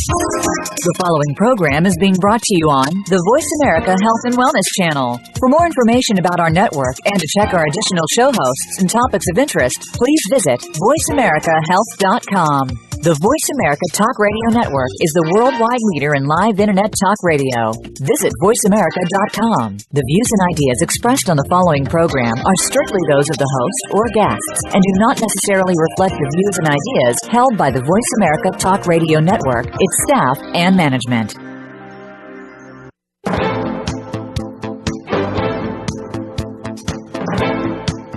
The following program is being brought to you on the Voice America Health and Wellness Channel. For more information about our network and to check our additional show hosts and topics of interest, please visit voiceamericahealth.com. The Voice America Talk Radio Network is the worldwide leader in live Internet talk radio. Visit voiceamerica.com. The views and ideas expressed on the following program are strictly those of the host or guests and do not necessarily reflect the views and ideas held by the Voice America Talk Radio Network, its staff, and management.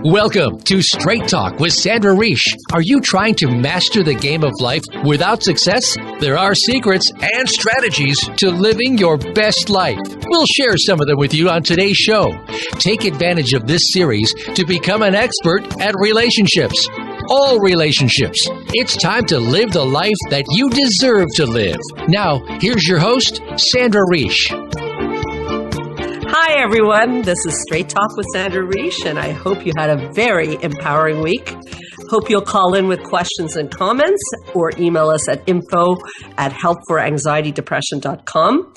Welcome to Straight Talk with Sandra Reich. Are you trying to master the game of life without success? There are secrets and strategies to living your best life. We'll share some of them with you on today's show. Take advantage of this series to become an expert at relationships. All relationships. It's time to live the life that you deserve to live. Now, here's your host, Sandra Reich. Hi, everyone. This is Straight Talk with Sandra Reich, and I hope you had a very empowering week. Hope you'll call in with questions and comments or email us at info@helpforanxietydepression.com.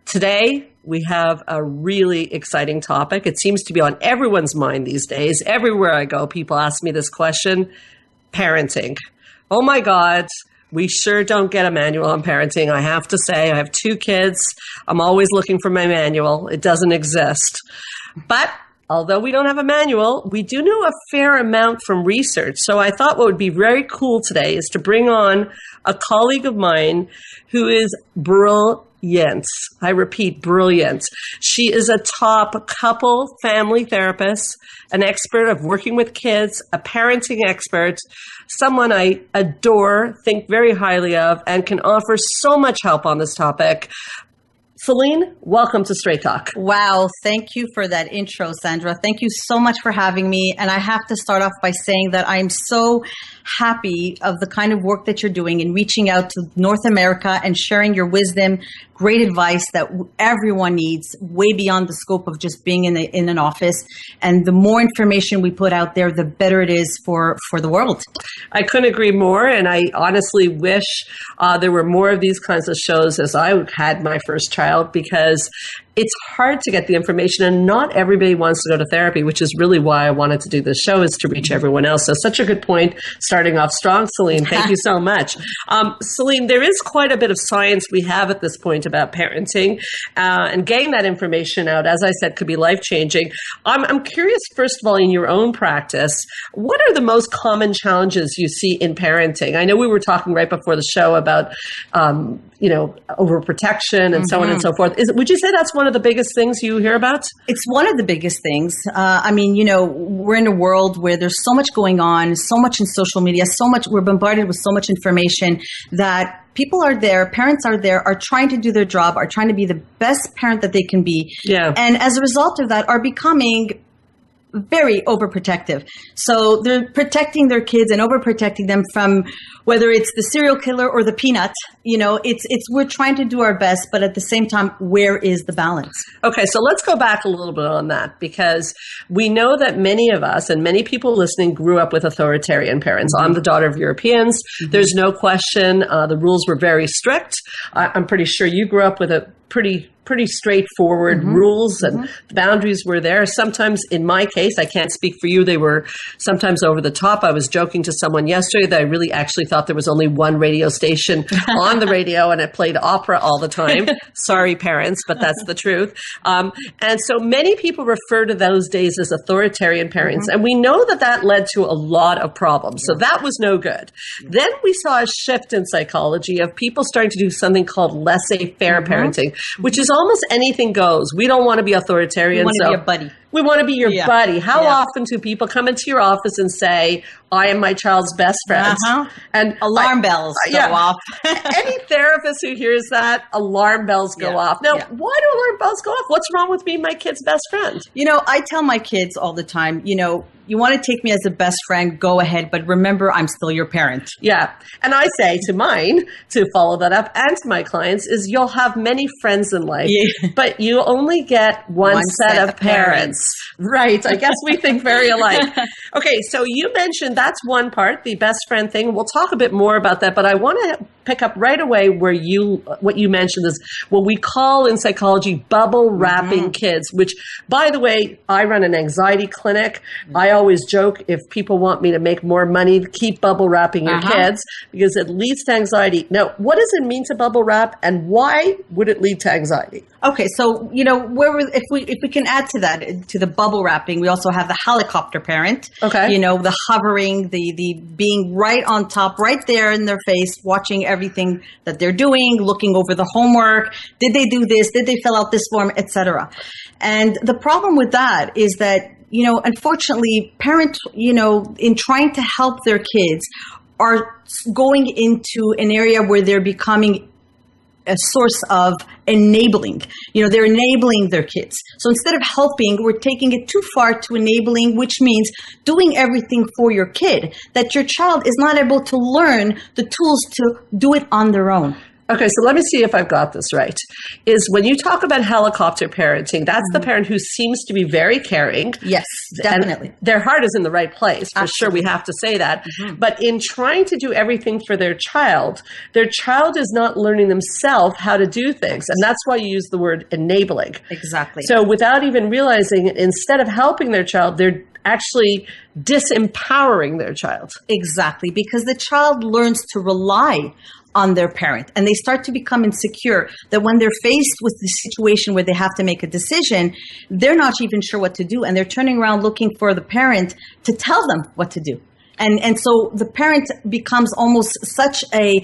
Today, we have a really exciting topic. It seems to be on everyone's mind these days. Everywhere I go, people ask me this question: parenting. Oh my God. We sure don't get a manual on parenting. I have to say, I have 2 kids. I'm always looking for my manual. It doesn't exist. But although we don't have a manual, we do know a fair amount from research. So I thought what would be very cool today is to bring on a colleague of mine who is brilliant. I repeat, brilliant. She is a top couple family therapist, an expert of working with kids, a parenting expert, someone I adore, think very highly of, and can offer so much help on this topic. Solline, welcome to Straight Talk. Wow. Thank you for that intro, Sandra. Thank you so much for having me. And I have to start off by saying that I'm so happy of the kind of work that you're doing in reaching out to North America and sharing your wisdom, great advice that everyone needs, way beyond the scope of just being in an office. And the more information we put out there, the better it is for the world. I couldn't agree more. And I honestly wish there were more of these kinds of shows as I had my first child, because it's hard to get the information and not everybody wants to go to therapy, which is really why I wanted to do this show, is to reach everyone else. So such a good point, starting off strong, Solline. Thank you so much. Solline, there is quite a bit of science we have at this point about parenting, and getting that information out, as I said, could be life-changing. I'm curious, first of all, in your own practice, what are the most common challenges you see in parenting? I know we were talking right before the show about, overprotection and so on and so forth. Would you say that's one of the biggest things you hear about? It's one of the biggest things. We're in a world where there's so much going on, so much in social media, we're bombarded with so much information that people are there, parents are there, are trying to do their job, are trying to be the best parent that they can be. Yeah. And as a result of that, are becoming very overprotective. So they're protecting their kids and overprotecting them from whether it's the serial killer or the peanut. We're trying to do our best, but at the same time, where is the balance? Okay, so let's go back a little bit on that, because we know that many of us and many people listening grew up with authoritarian parents. I'm the daughter of Europeans. There's no question. The rules were very strict. I'm pretty sure you grew up with a pretty straightforward rules, and the boundaries were there. Sometimes, in my case, I can't speak for you, they were sometimes over the top. I was joking to someone yesterday that I really actually thought there was only one radio station on the radio and it played opera all the time. Sorry, parents, but that's the truth. And so many people refer to those days as authoritarian parents, and we know that led to a lot of problems. So that was no good. Then we saw a shift in psychology of people starting to do something called laissez-faire parenting, which is almost anything goes. We don't want to be authoritarian. We want to be your buddy. We want to be your buddy. How often do people come into your office and say, I am my child's best friend? And alarm bells go off. Any therapist who hears that, alarm bells go off. Now, why do alarm bells go off? What's wrong with being my kid's best friend? I tell my kids all the time, you want to take me as a best friend, go ahead, but remember, I'm still your parent. Yeah. And I say to mine, to follow that up, and to my clients, is you'll have many friends in life, but you only get one set of parents. Right. I guess we think very alike. Okay. So you mentioned that's one part, the best friend thing. We'll talk a bit more about that, but I want to pick up right away where what you mentioned is what we call in psychology bubble wrapping kids, which, by the way, I run an anxiety clinic. I always joke, if people want me to make more money, keep bubble wrapping your kids, because it leads to anxiety. Now, what does it mean to bubble wrap, and why would it lead to anxiety? Okay, so if we can add to that, to the bubble wrapping, we also have the helicopter parent. Okay, the hovering, the being right on top, right there in their face, watching everything that they're doing, looking over the homework. Did they do this? Did they fill out this form, etc.? And the problem with that is that unfortunately, parents, in trying to help their kids, are going into an area where they're becoming a source of enabling. They're enabling their kids. So instead of helping, we're taking it too far to enabling, which means doing everything for your kid, that your child is not able to learn the tools to do it on their own. Okay, so let me see if I've got this right. Is when you talk about helicopter parenting, that's the parent who seems to be very caring. Yes, definitely. And their heart is in the right place, for sure. We have to say that. But in trying to do everything for their child is not learning themselves how to do things. And that's why you use the word enabling. Exactly. So without even realizing, instead of helping their child, they're actually disempowering their child. Exactly, because the child learns to rely on their parent, and they start to become insecure, that when they're faced with the situation where they have to make a decision, they're not even sure what to do, and they're turning around looking for the parent to tell them what to do. And so the parent becomes almost such a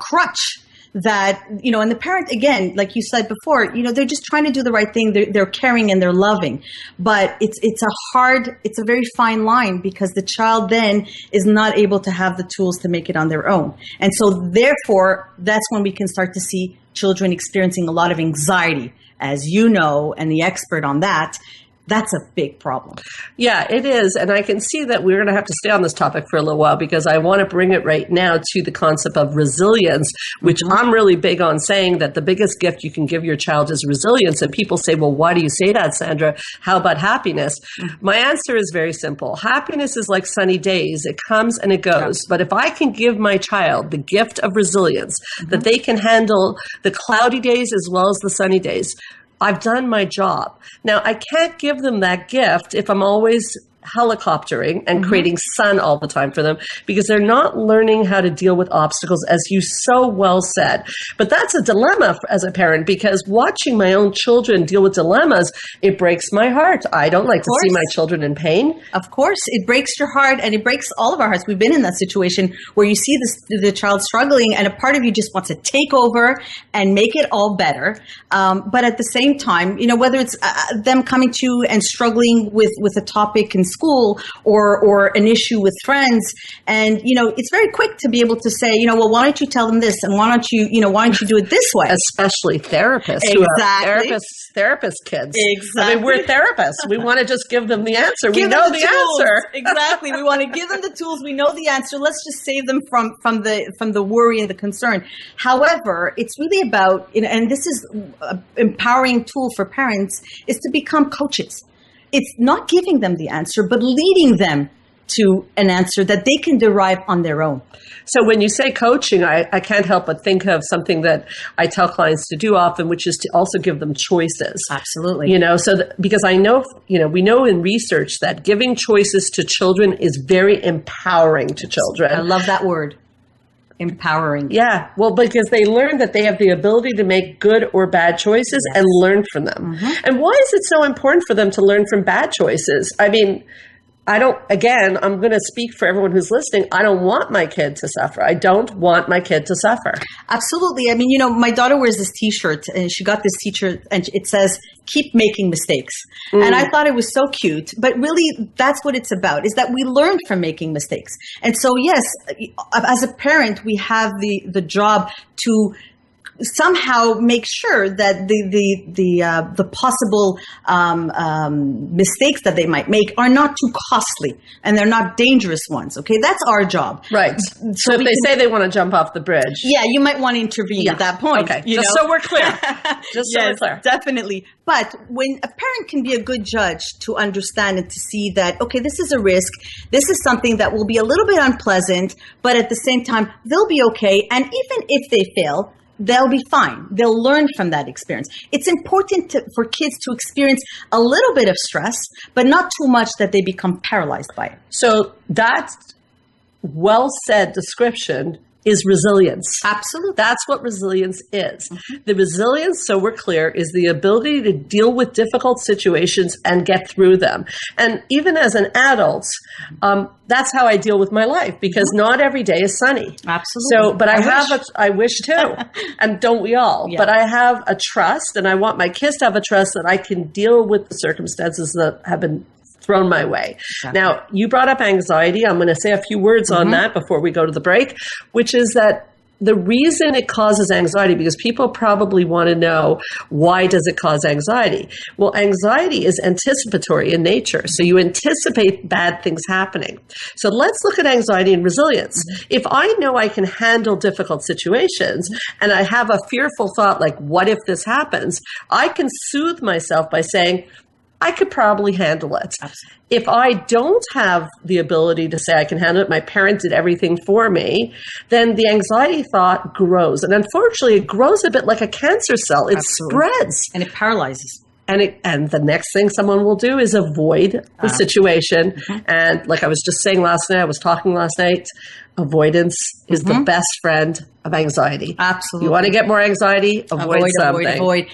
crutch that, and the parent, again, like you said before, they're just trying to do the right thing. They're caring and they're loving, but it's a very fine line, because the child then is not able to have the tools to make it on their own. And so therefore, that's when we can start to see children experiencing a lot of anxiety, as you know, and the expert on that. That's a big problem. Yeah, it is. And I can see that we're going to have to stay on this topic for a little while, because I want to bring it right now to the concept of resilience, which I'm really big on saying that the biggest gift you can give your child is resilience. And people say, well, why do you say that, Sandra? How about happiness? My answer is very simple. Happiness is like sunny days. It comes and it goes. But if I can give my child the gift of resilience, that they can handle the cloudy days as well as the sunny days, I've done my job. Now, I can't give them that gift if I'm always helicoptering and creating sun all the time for them, because they're not learning how to deal with obstacles, as you so well said. But that's a dilemma as a parent, because watching my own children deal with dilemmas, it breaks my heart. I don't like to see my children in pain. Of course, it breaks your heart, and it breaks all of our hearts. We've been in that situation where you see the child struggling, and a part of you just wants to take over and make it all better. But at the same time, whether it's them coming to you and struggling with a topic in school or an issue with friends, and it's very quick to be able to say, well, why don't you tell them this, and why don't you do it this way? Especially therapists, therapist kids. Exactly. I mean, we're therapists. We want to just give them the answer. We know the answer. Exactly. We want to give them the tools. We know the answer. Let's just save them from the worry and the concern. However, it's really about, and this is an empowering tool for parents, is to become coaches. It's not giving them the answer, but leading them to an answer that they can derive on their own. So when you say coaching, I can't help but think of something that I tell clients to do often, which is to also give them choices. Absolutely. Because I know, we know in research that giving choices to children is very empowering to children. I love that word. Empowering. Yeah. Well, because they learn that they have the ability to make good or bad choices and learn from them. And why is it so important for them to learn from bad choices? I mean, I'm going to speak for everyone who's listening. I don't want my kid to suffer. I don't want my kid to suffer. Absolutely. I mean, my daughter wears this T-shirt, and she got this T-shirt, and it says, keep making mistakes. And I thought it was so cute. But really, that's what it's about, is that we learn from making mistakes. And so, yes, as a parent, we have the job to somehow make sure that the possible mistakes that they might make are not too costly and they're not dangerous ones. Okay, that's our job. Right. So if they say they want to jump off the bridge, you might want to intervene at that point. Okay, so we're clear. Just so we're clear. Definitely. But when a parent can be a good judge to understand and to see that, okay, this is a risk. This is something that will be a little bit unpleasant, but at the same time, they'll be okay. And even if they fail, they'll be fine. They'll learn from that experience. It's important for kids to experience a little bit of stress, but not too much that they become paralyzed by it. So that well-said description is resilience. Absolutely. That's what resilience is. Mm-hmm. The resilience, so we're clear, is the ability to deal with difficult situations and get through them. And even as an adult, that's how I deal with my life, because not every day is sunny. Absolutely. So, but I wish too. And don't we all? Yeah. But I have a trust, and I want my kids to have a trust that I can deal with the circumstances that have been thrown my way. Exactly. Now, you brought up anxiety. I'm going to say a few words on that before we go to the break, which is that the reason it causes anxiety, because people probably want to know, why does it cause anxiety? Well, anxiety is anticipatory in nature. So you anticipate bad things happening. So let's look at anxiety and resilience. If I know I can handle difficult situations and I have a fearful thought like, what if this happens? I can soothe myself by saying, I could probably handle it. Absolutely. If I don't have the ability to say I can handle it, my parent did everything for me, then the anxiety thought grows. And unfortunately, it grows a bit like a cancer cell. It spreads. And it paralyzes. And the next thing someone will do is avoid the situation. Mm-hmm. And like I was just saying last night, avoidance is the best friend of anxiety. Absolutely. You want to get more anxiety? Avoid something. Avoid.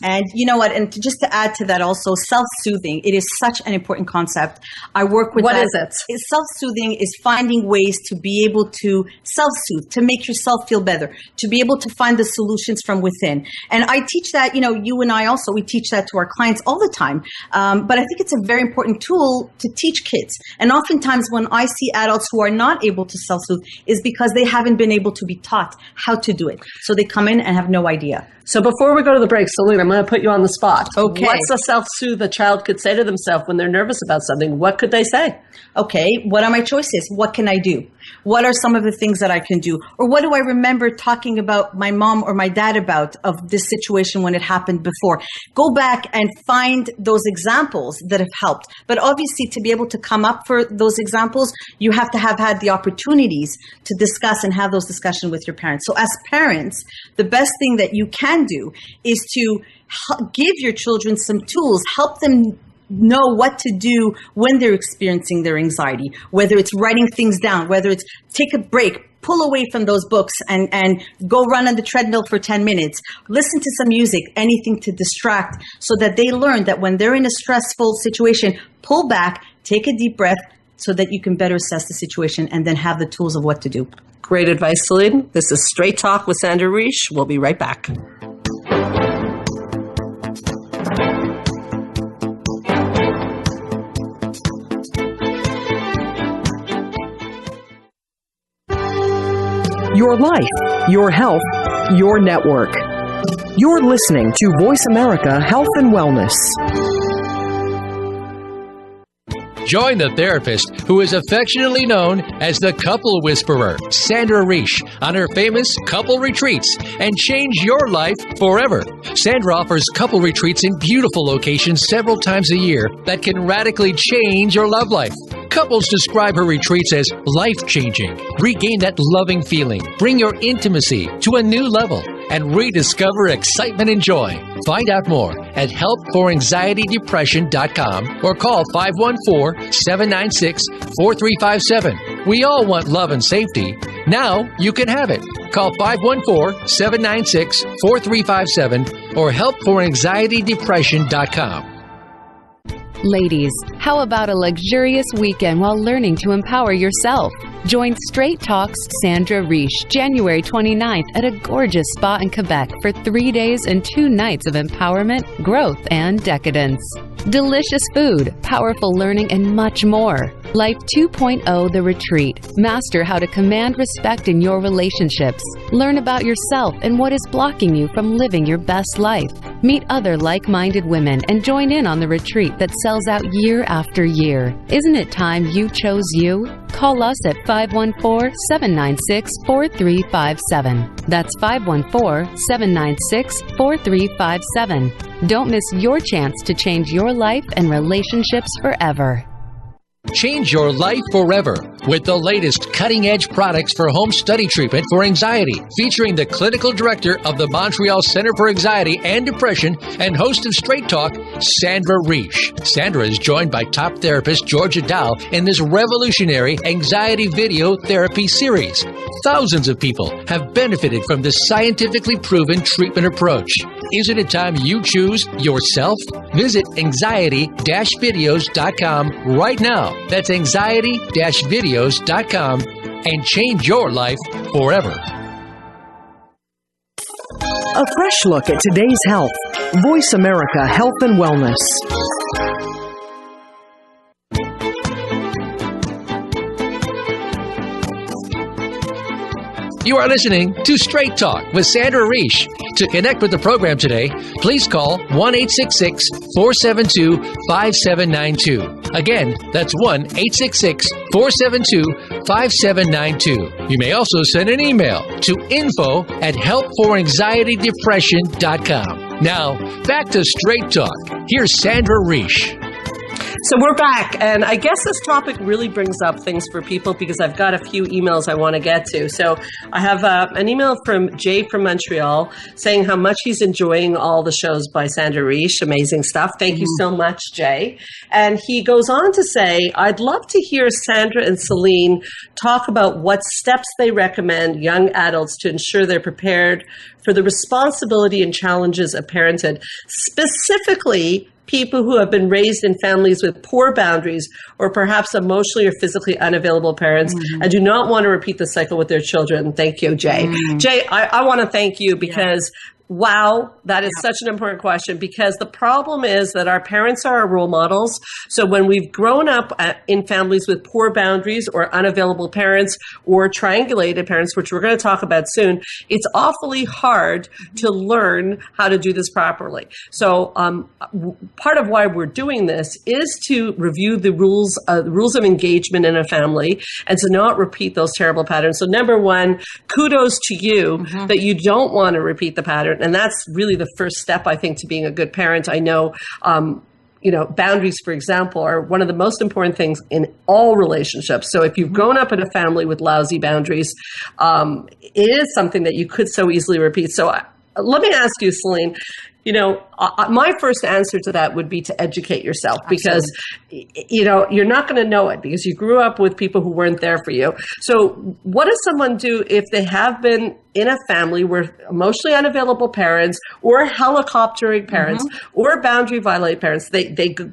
And you know what? And just to add to that also, self-soothing. It is such an important concept. I work with What is it? Self-soothing is finding ways to be able to self-soothe, to make yourself feel better, to be able to find the solutions from within. And I teach that, you and I also, we teach that to our clients all the time. But I think it's a very important tool to teach kids. And oftentimes when I see adults who are not able to self-soothe is because they haven't been able to be taught how to do it. So they come in and have no idea. So before we go to the break, Solline, I'm going to put you on the spot. Okay. What's a self-soothe a child could say to themselves when they're nervous about something? What could they say? Okay, what are my choices? What can I do? What are some of the things that I can do? Or what do I remember talking about my mom or my dad about of this situation when it happened before? Go back and find those examples that have helped. But obviously, to be able to come up for those examples, you have to have had the opportunities to discuss and have those discussions with your parents. So as parents, the best thing that you can do is to give your children some tools, help them know what to do when they're experiencing their anxiety, whether it's writing things down, whether it's take a break, pull away from those books and go run on the treadmill for 10 minutes, listen to some music, anything to distract, so that they learn that when they're in a stressful situation, pull back, take a deep breath so that you can better assess the situation and then have the tools of what to do. Great advice, Solline. This is Straight Talk with Sandra Reich. We'll be right back. Your life, your health, your network. You're listening to Voice America Health and Wellness. Join the therapist who is affectionately known as the Couple Whisperer, Sandra Reich, on her famous couple retreats and change your life forever. Sandra offers couple retreats in beautiful locations several times a year that can radically change your love life. Couples describe her retreats as life-changing. Regain that loving feeling, bring your intimacy to a new level, and rediscover excitement and joy. Find out more at helpforanxietydepression.com or call 514-796-4357. We all want love and safety. Now you can have it. Call 514-796-4357 or helpforanxietydepression.com. Ladies, how about a luxurious weekend while learning to empower yourself? Join Straight Talk's Sandra Reich January 29th at a gorgeous spa in Quebec for 3 days and 2 nights of empowerment, growth, and decadence. delicious food, powerful learning, and much more. Life 2.0 The Retreat. Master how to command respect in your relationships. Learn about yourself and what is blocking you from living your best life. Meet other like-minded women and join in on the retreat that sells out year after year. Isn't it time you chose you? Call us at 514-796-4357. That's 514-796-4357. Don't miss your chance to change your life and relationships forever. Change your life forever with the latest cutting-edge products for home study treatment for anxiety, featuring the clinical director of the Montreal Center for Anxiety and Depression and host of Straight Talk, Sandra Reich. Sandra is joined by top therapist Georgia Dow in this revolutionary anxiety video therapy series. Thousands of people have benefited from this scientifically proven treatment approach. Isn't it time you choose yourself? Visit anxiety-videos.com right now. That's anxiety-videos.com and change your life forever. A fresh look at today's health. Voice America Health and Wellness. You are listening to Straight Talk with Sandra Reich. To connect with the program today, please call 1-866-472-5792. Again, that's 1-866-472-5792. You may also send an email to info@helpforanxietydepression.com. Now, back to Straight Talk. Here's Sandra Reich. So we're back, and I guess this topic really brings up things for people because I've got a few emails I want to get to. So I have an email from Jay from Montreal saying how much he's enjoying all the shows by Sandra Reich. Amazing stuff. Thank you so much, Jay. And he goes on to say, I'd love to hear Sandra and Solline talk about what steps they recommend young adults to ensure they're prepared for the responsibility and challenges of parenthood, specifically people who have been raised in families with poor boundaries or perhaps emotionally or physically unavailable parents and do not want to repeat the cycle with their children. Thank you, Jay. Jay, I want to thank you because wow, that is such an important question, because the problem is that our parents are our role models. So when we've grown up in families with poor boundaries or unavailable parents or triangulated parents, which we're going to talk about soon, it's awfully hard to learn how to do this properly. So part of why we're doing this is to review the rules of engagement in a family and to not repeat those terrible patterns. So number one, kudos to you that you don't want to repeat the pattern. And that's really the first step, I think, to being a good parent. I know, boundaries, for example, are one of the most important things in all relationships. So if you've grown up in a family with lousy boundaries, it is something that you could so easily repeat. So let me ask you, Solline, my first answer to that would be to educate yourself, because, you're not going to know it because you grew up with people who weren't there for you. So what does someone do if they have been in a family where emotionally unavailable parents or helicoptering parents or boundary violating parents, they give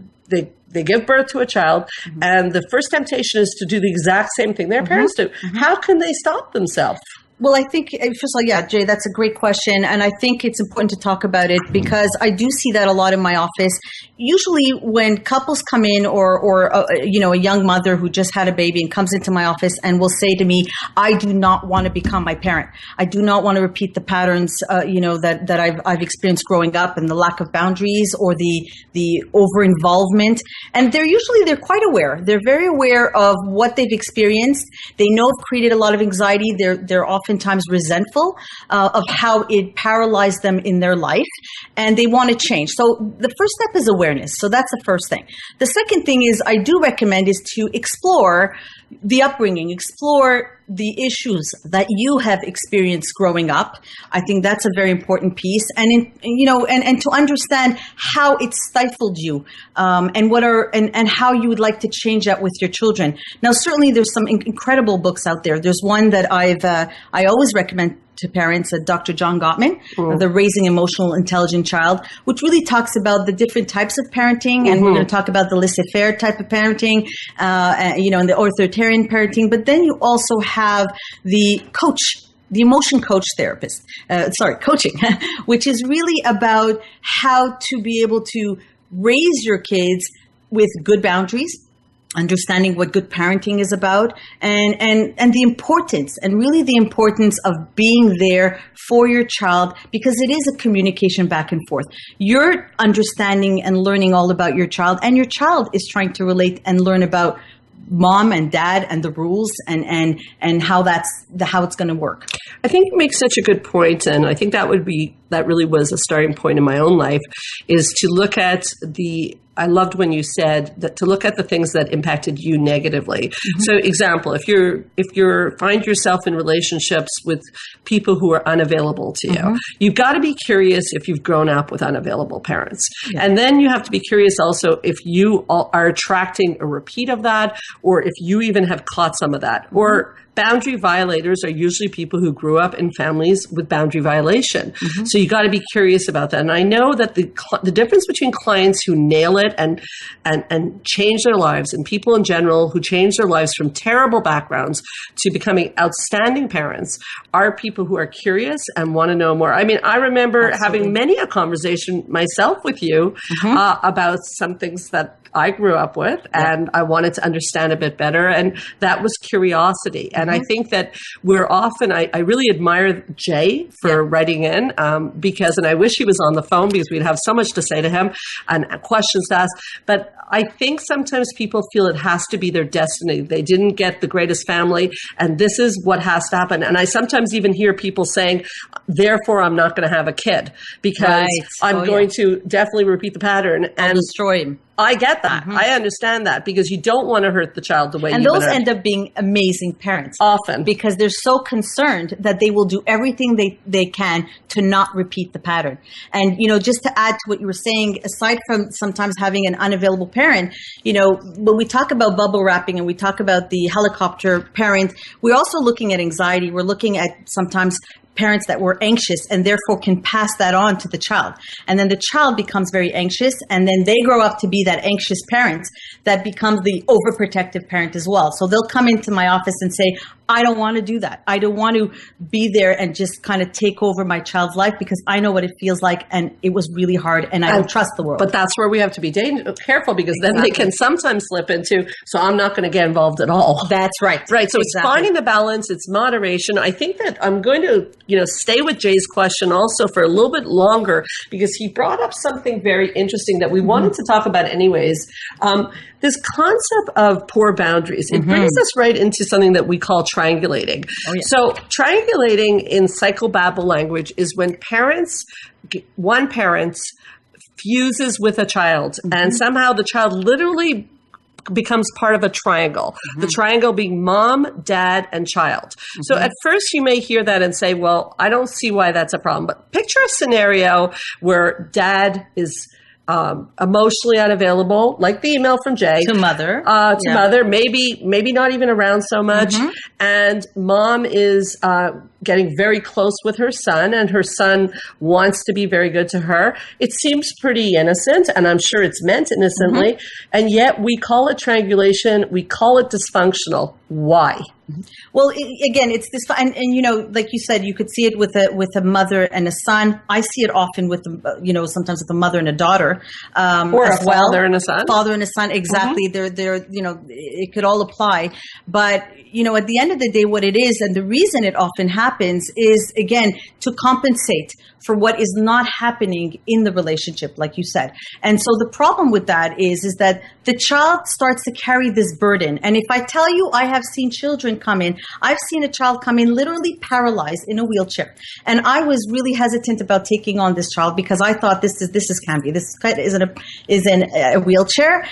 birth to a child and the first temptation is to do the exact same thing their parents do? How can they stop themselves? Well, I think, first of all, Jay, that's a great question. And I think it's important to talk about it because I do see that a lot in my office. Usually when couples come in or a young mother who just had a baby and comes into my office and will say to me, I do not want to become my parent. I do not want to repeat the patterns, that I've experienced growing up, and the lack of boundaries or the over-involvement. And they're quite aware. They're very aware of what they've experienced. They know it's created a lot of anxiety. They're oftentimes resentful of how it paralyzed them in their life, and they want to change. So the first step is awareness. So that's the first thing. The second thing is I do recommend is to explore the upbringing, explore the issues that you have experienced growing up. I think that's a very important piece, and to understand how it stifled you, and how you would like to change that with your children. Now, certainly, there's some incredible books out there. There's one that I always recommend to parents, Dr. John Gottman, The Raising Emotional Intelligent Child, which really talks about the different types of parenting, and we're going to talk about the laissez-faire type of parenting, and the authoritarian parenting. But then you also have the coach, the emotion coach therapist, coaching, which is really about how to be able to raise your kids with good boundaries, understanding what good parenting is about, and the importance, and really the importance of being there for your child, because it is a communication back and forth. You're understanding and learning all about your child, and your child is trying to relate and learn about mom and dad and the rules and how it's going to work. I think you make such a good point, and I think that really was a starting point in my own life, is to look at I loved when you said that, to look at the things that impacted you negatively. Mm-hmm. So example, if you find yourself in relationships with people who are unavailable to you, you've got to be curious if you've grown up with unavailable parents. Yeah. And then you have to be curious also if you are attracting a repeat of that, or if you even have caught some of that. Or boundary violators are usually people who grew up in families with boundary violation. Mm-hmm. So you got to be curious about that. And I know that the difference between clients who nail it and change their lives, and people in general who change their lives from terrible backgrounds to becoming outstanding parents, are people who are curious and want to know more. I mean, I remember having many a conversation myself with you about some things that I grew up with, and I wanted to understand a bit better. And that was curiosity. And I think that we're often, I really admire Jay for writing in, and I wish he was on the phone, because we'd have so much to say to him and questions to ask. But I think sometimes people feel it has to be their destiny. They didn't get the greatest family, and this is what has to happen. And I sometimes even hear people saying, therefore, I'm not going to have a kid, because I'm going to definitely repeat the pattern and destroy him. I get that. I understand that, because you don't want to hurt the child the way and those end up being amazing parents. Often. Because they're so concerned that they will do everything they can to not repeat the pattern. And, just to add to what you were saying, aside from sometimes having an unavailable parent, when we talk about bubble wrapping and we talk about the helicopter parent, we're also looking at anxiety. We're looking at sometimes parents that were anxious and therefore can pass that on to the child. And then the child becomes very anxious, and then they grow up to be that anxious parent that becomes the overprotective parent as well. So they'll come into my office and say, I don't want to do that. I don't want to be there and just kind of take over my child's life, because I know what it feels like, and it was really hard, and I don't trust the world. But that's where we have to be careful, because then they can sometimes slip into, so I'm not going to get involved at all. That's right. Right. So it's finding the balance. It's moderation. I think that I'm going to, stay with Jay's question also for a little bit longer, because he brought up something very interesting that we wanted to talk about anyways. This concept of poor boundaries, it brings us right into something that we call triangulating. Oh, yeah. So triangulating in psychobabble language is when one parent fuses with a child, and somehow the child literally becomes part of a triangle. The triangle being mom, dad, and child. So at first you may hear that and say, well, I don't see why that's a problem. But picture a scenario where dad is emotionally unavailable, like the email from Jay. To mother. Mother, maybe not even around so much. And mom is getting very close with her son, and her son wants to be very good to her. It seems pretty innocent, and I'm sure it's meant innocently, and yet we call it triangulation, we call it dysfunctional. Why? Well, again, it's this, and like you said, you could see it with a mother and a son. I see it often with sometimes with a mother and a daughter, or a father and a son. Father and a son, exactly. They're it could all apply, but at the end of the day, what it is, and the reason it often happens, is again to compensate for what is not happening in the relationship, like you said. And so the problem with that is that the child starts to carry this burden. And if I tell you, I have seen children come in, I've seen a child come in literally paralyzed in a wheelchair. And I was really hesitant about taking on this child, because I thought this is candy. This is in a wheelchair.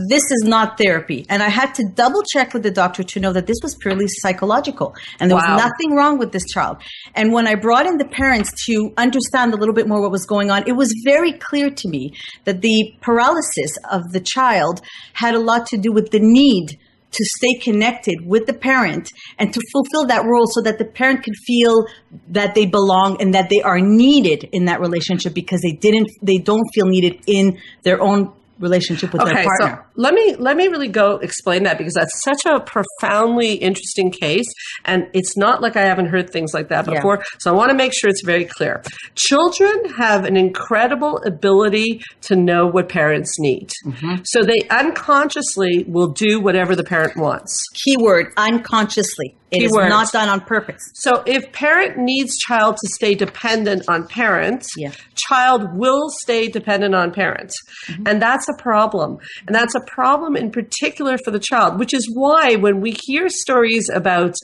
This is not therapy. And I had to double check with the doctor to know that this was purely psychological. And there was nothing wrong with this child. And when I brought in the parents to understand a little bit more what was going on, it was very clear to me that the paralysis of the child had a lot to do with the need to stay connected with the parent and to fulfill that role, so that the parent could feel that they belong and that they are needed in that relationship, because they don't feel needed in their own relationship with their partner. So let me really go explain that, because that's such a profoundly interesting case, and it's not like I haven't heard things like that before. Yeah. So I want to make sure it's very clear. Children have an incredible ability to know what parents need. Mm-hmm. So they unconsciously will do whatever the parent wants. Keyword, unconsciously. It is not done on purpose. So if parent needs child to stay dependent on parents, child will stay dependent on parents. Mm-hmm. And that's a problem. And that's a problem in particular for the child, which is why when we hear stories about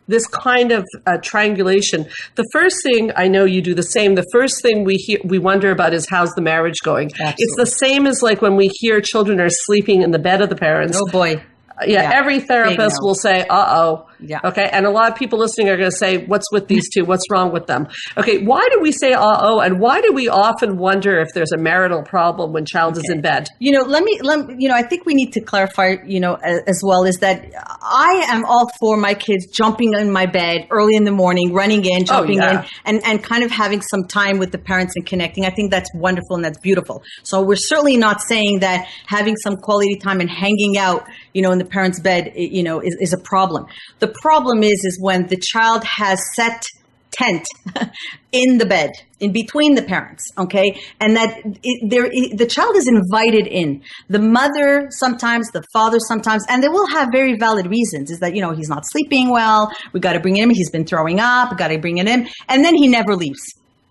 this kind of triangulation, the first thing, I know you do the same, the first thing we wonder about is, how's the marriage going? Absolutely. It's the same as like when we hear children are sleeping in the bed of the parents. Oh boy. Every therapist will say, uh-oh. Yeah. Okay. And a lot of people listening are going to say, what's with these two? What's wrong with them? Okay. Why do we say, uh-oh? And why do we often wonder if there's a marital problem when child is in bed? Let me, I think we need to clarify, as well, is that I am all for my kids jumping in my bed early in the morning, running in, jumping in, and kind of having some time with the parents and connecting. I think that's wonderful and that's beautiful. So we're certainly not saying that having some quality time and hanging out, in the parent's bed, is a problem. The problem is when the child has set tent in the bed, in between the parents, okay? And that the child is invited in. The mother sometimes, the father sometimes, and they will have very valid reasons, is that, he's not sleeping well, we got to bring him, he's been throwing up, we got to bring him in, and then he never leaves.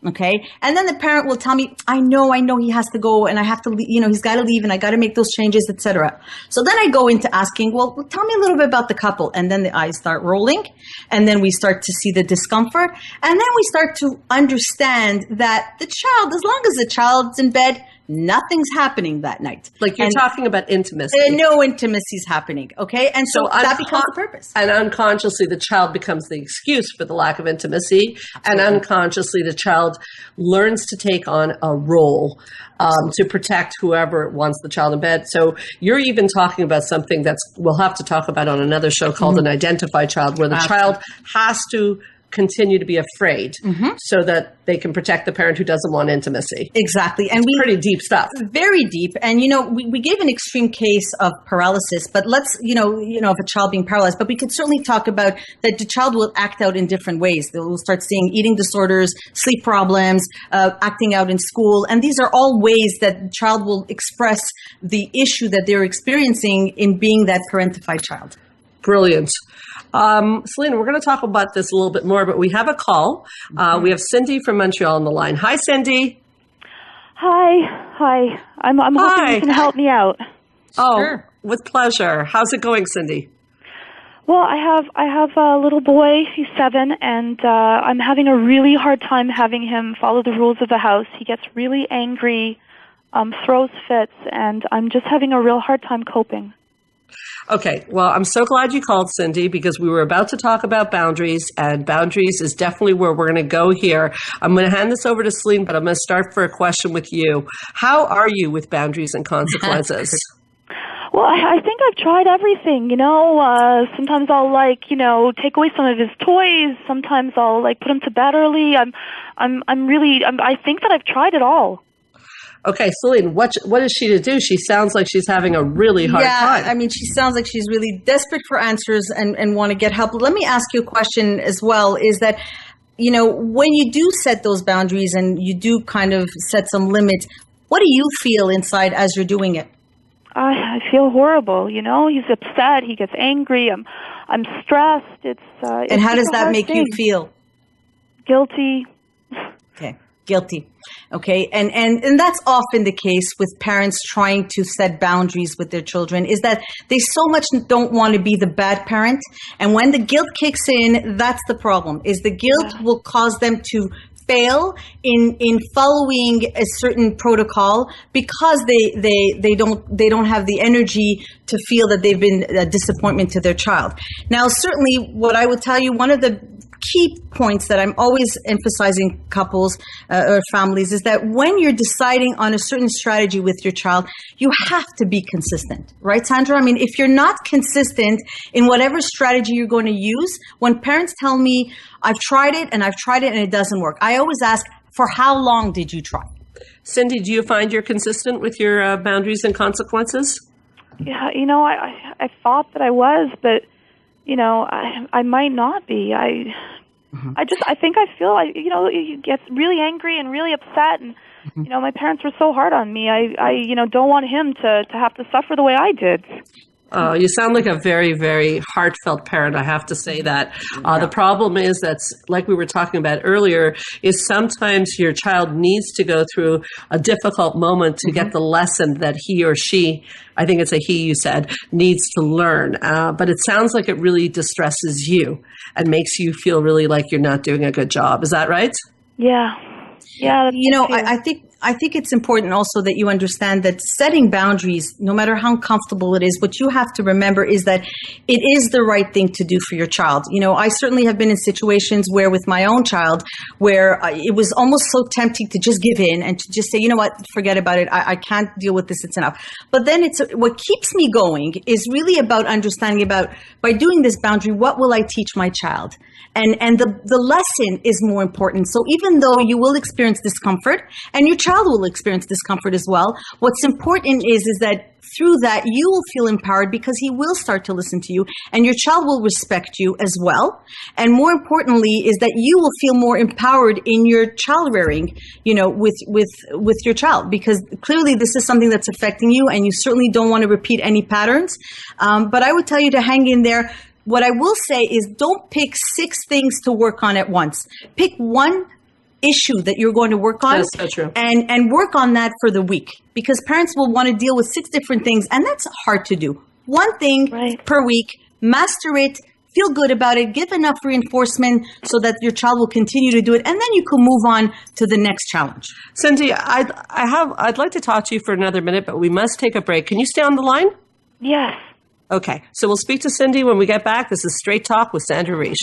Okay. And then the parent will tell me, I know he has to go and I have to leave, he's got to leave and I got to make those changes, etc. So then I go into asking, well, tell me a little bit about the couple. And then the eyes start rolling and then we start to see the discomfort. And then we start to understand that the child, as long as the child's in bed, nothing's happening that night. Like you're talking about intimacy. No intimacy is happening. Okay. And so that becomes the purpose. And unconsciously, the child becomes the excuse for the lack of intimacy. Absolutely. And unconsciously, the child learns to take on a role to protect whoever wants the child in bed. So you're even talking about something we'll have to talk about on another show called an identified child, where the child has to continue to be afraid so that they can protect the parent who doesn't want intimacy. Exactly. And pretty deep stuff. Very deep. And, we gave an extreme case of paralysis, but let's, of a child being paralyzed, but we could certainly talk about that the child will act out in different ways. They will start seeing eating disorders, sleep problems, acting out in school. And these are all ways that the child will express the issue that they're experiencing in being that parentified child. Brilliant. Solline, we're going to talk about this a little bit more, but we have a call. We have Cindy from Montreal on the line. Hi, Cindy. Hi. I'm hoping you can help me out. Oh, sure. With pleasure. How's it going, Cindy? Well, I have a little boy. He's 7, and I'm having a really hard time having him follow the rules of the house. He gets really angry, throws fits, and I'm just having a real hard time coping. Okay, well, I'm so glad you called, Cindy, because we were about to talk about boundaries, and boundaries is definitely where we're going to go here. I'm going to hand this over to Solline, but I'm going to start for a question with you. How are you with boundaries and consequences? Well, I think I've tried everything, sometimes I'll take away some of his toys. Sometimes I'll put him to bed early. I think that I've tried it all. Okay, Solline, what is she to do? She sounds like she's having a really hard time. Yeah, I mean, she sounds like she's really desperate for answers and want to get help. Let me ask you a question as well, is that, when you do set those boundaries and you do kind of set some limits, what do you feel inside as you're doing it? I feel horrible, He's upset, he gets angry, I'm stressed. And how does that make you feel? Guilty. Okay. Guilty. Okay. And that's often the case with parents trying to set boundaries with their children, is that they so much don't want to be the bad parent. And when the guilt kicks in, that's the problem, is the guilt will cause them to fail in following a certain protocol because they don't have the energy to feel that they've been a disappointment to their child. Now, certainly what I would tell you, one of the key points that I'm always emphasizing couples or families is that when you're deciding on a certain strategy with your child, you have to be consistent, right, Sandra? I mean, if you're not consistent in whatever strategy you're going to use, when parents tell me, I've tried it and it doesn't work, I always ask, for how long did you try? Cindy, do you find you're consistent with your boundaries and consequences? Yeah, I thought that I was, but I might not be. I think I feel you get really angry and really upset, and my parents were so hard on me. I don't want him to have to suffer the way I did. Oh, you sound like a very, very heartfelt parent, I have to say that. The problem is that's, like we were talking about earlier, is sometimes your child needs to go through a difficult moment to get the lesson that he or she, I think it's a he you said, needs to learn. But it sounds like it really distresses you and makes you feel really like you're not doing a good job. Is that right? Yeah. Yeah. I think it's important also that you understand that setting boundaries, no matter how uncomfortable it is, what you have to remember is that it is the right thing to do for your child. I certainly have been in situations where with my own child, where it was almost so tempting to just give in and to just say, you know what, forget about it. I can't deal with this. It's enough. But then what keeps me going is really about understanding about, by doing this boundary, what will I teach my child? And the lesson is more important. So even though you will experience discomfort, and your child will experience discomfort as well, what's important is that through that you will feel empowered because he will start to listen to you, and your child will respect you as well. And more importantly is that you will feel more empowered in your child rearing, with your child, because clearly this is something that's affecting you, and you certainly don't want to repeat any patterns. But I would tell you to hang in there. What I will say is don't pick 6 things to work on at once. Pick one issue that you're going to work on. That's so true. And work on that for the week, because parents will want to deal with 6 different things, and that's hard to do. One thing per week, master it, feel good about it, give enough reinforcement so that your child will continue to do it, and then you can move on to the next challenge. Cindy, I'd like to talk to you for another minute, but we must take a break. Can you stay on the line? Yes. Okay, so we'll speak to Cindy when we get back. This is Straight Talk with Sandra Reich.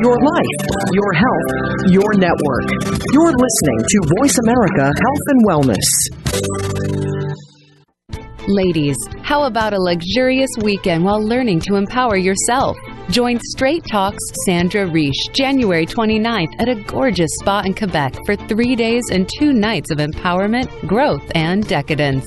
Your life, your health, your network. You're listening to Voice America Health and Wellness. Ladies, how about a luxurious weekend while learning to empower yourself? Join Straight Talk's Sandra Reich January 29th at a gorgeous spa in Quebec for 3 days and 2 nights of empowerment, growth, and decadence.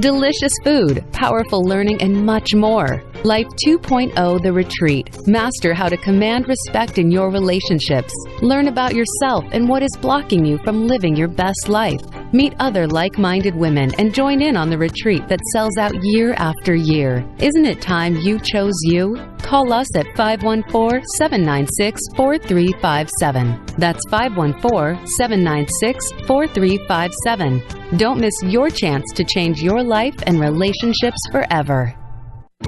Delicious food, powerful learning, and much more. Life 2.0 The Retreat. Master how to command respect in your relationships. Learn about yourself and what is blocking you from living your best life. Meet other like-minded women and join in on the retreat that sells out year after year. Isn't it time you chose you? Call us at 514-796-4357. That's 514-796-4357. Don't miss your chance to change your life and relationships forever.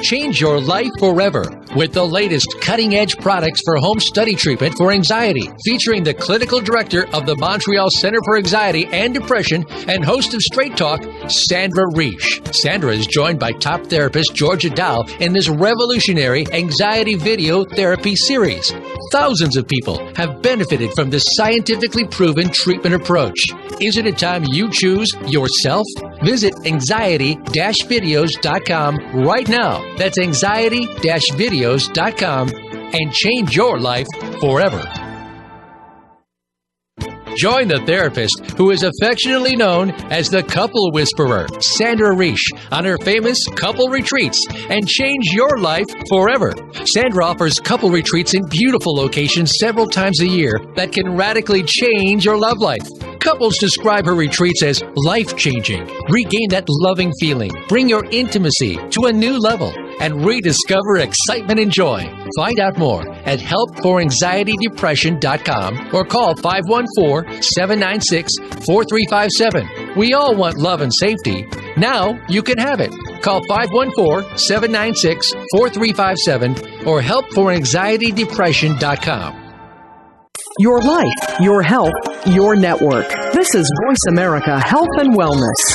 Change your life forever with the latest cutting-edge products for home study treatment for anxiety, featuring the clinical director of the Montreal Center for Anxiety and Depression and host of Straight Talk, Sandra Reich. Sandra is joined by top therapist Georgia Dow in this revolutionary anxiety video therapy series. Thousands of people have benefited from this scientifically proven treatment approach. Isn't it time you choose yourself? Visit anxiety-videos.com right now. That's anxiety-videos.com and change your life forever. Join the therapist who is affectionately known as the Couple Whisperer, Sandra Reich, on her famous couple retreats and change your life forever. Sandra offers couple retreats in beautiful locations several times a year that can radically change your love life. Couples describe her retreats as life-changing. Regain that loving feeling, bring your intimacy to a new level, and rediscover excitement and joy. Find out more at helpforanxietydepression.com or call 514-796-4357. We all want love and safety. Now you can have it. Call 514-796-4357 or helpforanxietydepression.com. Your life, your health, your network. This is Voice America Health and Wellness.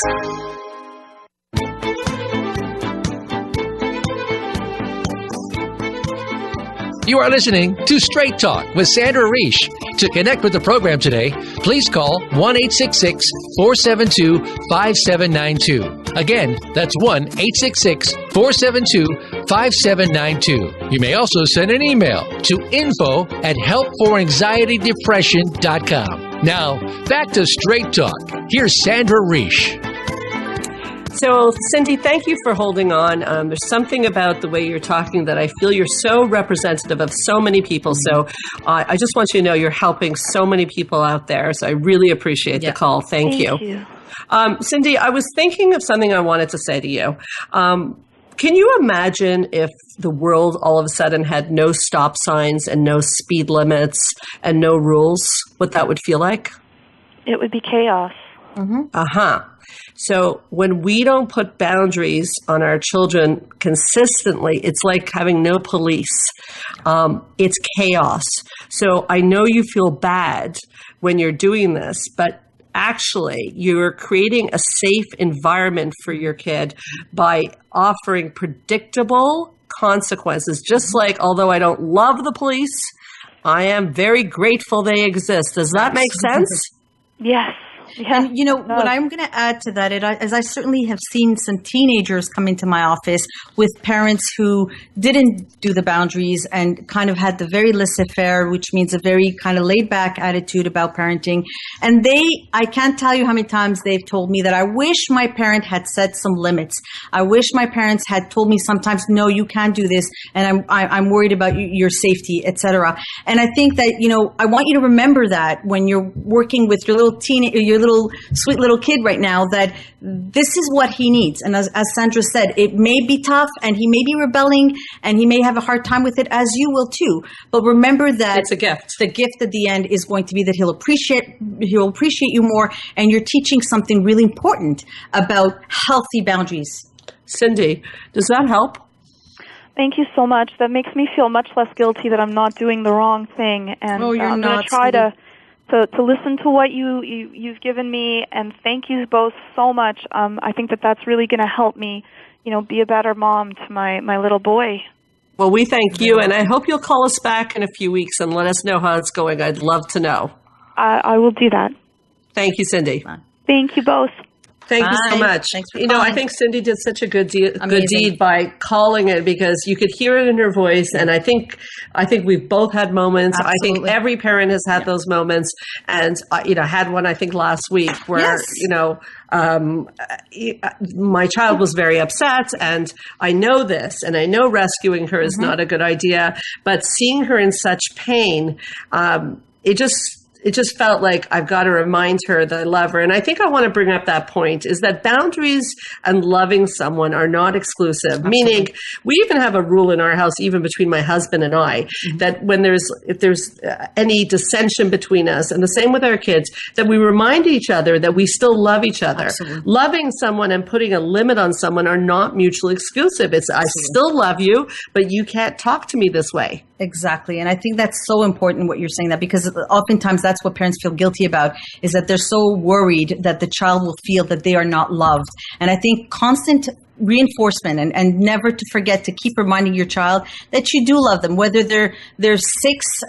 You are listening to Straight Talk with Sandra Reich. To connect with the program today, please call 1-866-472-5792. Again, that's 1-866-472-5792. You may also send an email to info@helpforanxietydepression.com. Now, back to Straight Talk. Here's Sandra Reich. So, Cindy, thank you for holding on. There's something about the way you're talking that I feel you're so representative of so many people. So I just want you to know you're helping so many people out there. So I really appreciate the call. Thank you. Cindy, I was thinking of something I wanted to say to you. Can you imagine if the world all of a sudden had no stop signs and no speed limits and no rules, what that would feel like? It would be chaos. So when we don't put boundaries on our children consistently, it's like having no police. It's chaos. So I know you feel bad when you're doing this, but actually you're creating a safe environment for your kid by offering predictable consequences. Just like, although I don't love the police, I am very grateful they exist. Does that make sense? Yes. Yeah. And, what I'm going to add to that is I certainly have seen some teenagers come into my office with parents who didn't do the boundaries and kind of had the very laissez-faire, which means a very kind of laid-back attitude about parenting. And I can't tell you how many times they've told me that I wish my parent had set some limits. I wish my parents had told me sometimes, no, you can't do this, and I'm worried about your safety, etc. And I think that, I want you to remember that when you're working with your little sweet little kid right now, that this is what he needs. And as Sandra said, it may be tough and he may be rebelling and he may have a hard time with it, as you will too. But remember that it's a gift. The gift at the end is going to be that he'll appreciate you more, and you're teaching something really important about healthy boundaries. Cindy, does that help? Thank you so much. That makes me feel much less guilty that I'm not doing the wrong thing. And I'm going to try to listen to what you've given me, and thank you both so much. I think that's really going to help me, be a better mom to my little boy. Well, we thank you, and I hope you'll call us back in a few weeks and let us know how it's going. I'd love to know. I will do that. Thank you, Cindy. Thank you both. Thank you so much. Thanks for calling. I think Cindy did such a good deed by calling it, because you could hear it in her voice. And I think we've both had moments. Absolutely. I think every parent has had those moments. And, had one, I think, last week where, my child was very upset, and I know this, and I know rescuing her is not a good idea, but seeing her in such pain, it just felt like I've got to remind her that I love her. And I think I want to bring up that point, is that boundaries and loving someone are not exclusive. Absolutely. Meaning, we even have a rule in our house, even between my husband and I, that if there's any dissension between us, and the same with our kids, that we remind each other that we still love each other. Absolutely. Loving someone and putting a limit on someone are not mutually exclusive. It's, I still love you, but you can't talk to me this way. Exactly. And I think that's so important what you're saying, that because oftentimes that's what parents feel guilty about, is that they're so worried that the child will feel that they are not loved. And I think constant reinforcement and never to forget to keep reminding your child that you do love them, whether they're 6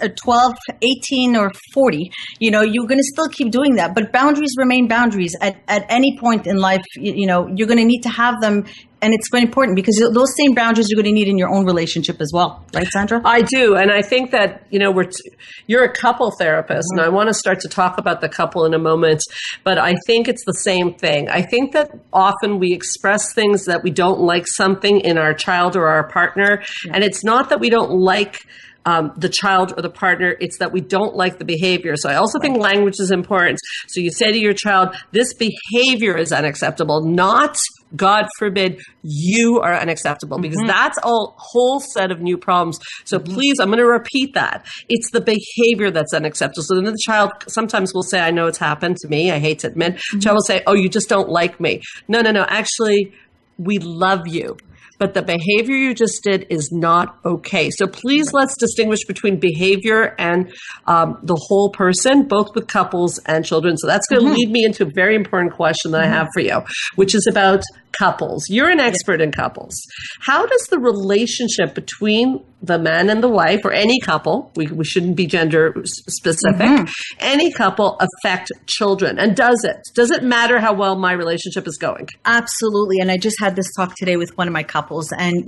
or 12, 18 or 40, you're going to still keep doing that. But boundaries remain boundaries at any point in life. You're going to need to have them. And it's very important, because those same boundaries you're going to need in your own relationship as well. Right, Sandra? I do. And I think that, you're a couple therapist, and I want to start to talk about the couple in a moment. But I think it's the same thing. I think that often we express things that we don't like something in our child or our partner. Yeah. And it's not that we don't like the child or the partner, it's that we don't like the behavior. So I also think language is important. So you say to your child, this behavior is unacceptable, not, God forbid, you are unacceptable, because that's a whole set of new problems. So please, I'm going to repeat that. It's the behavior that's unacceptable. So then the child sometimes will say, I know it's happened to me. I hate to admit. The child will say, oh, you just don't like me. No. Actually, we love you. But the behavior you just did is not okay. So please, let's distinguish between behavior and the whole person, both with couples and children. So that's going to lead me into a very important question that I have for you, which is about couples. You're an expert in couples. How does the relationship between the man and the wife, or any couple, we shouldn't be gender specific, any couple affect children? And does it matter how well my relationship is going? Absolutely. And I just had this talk today with one of my couples. And,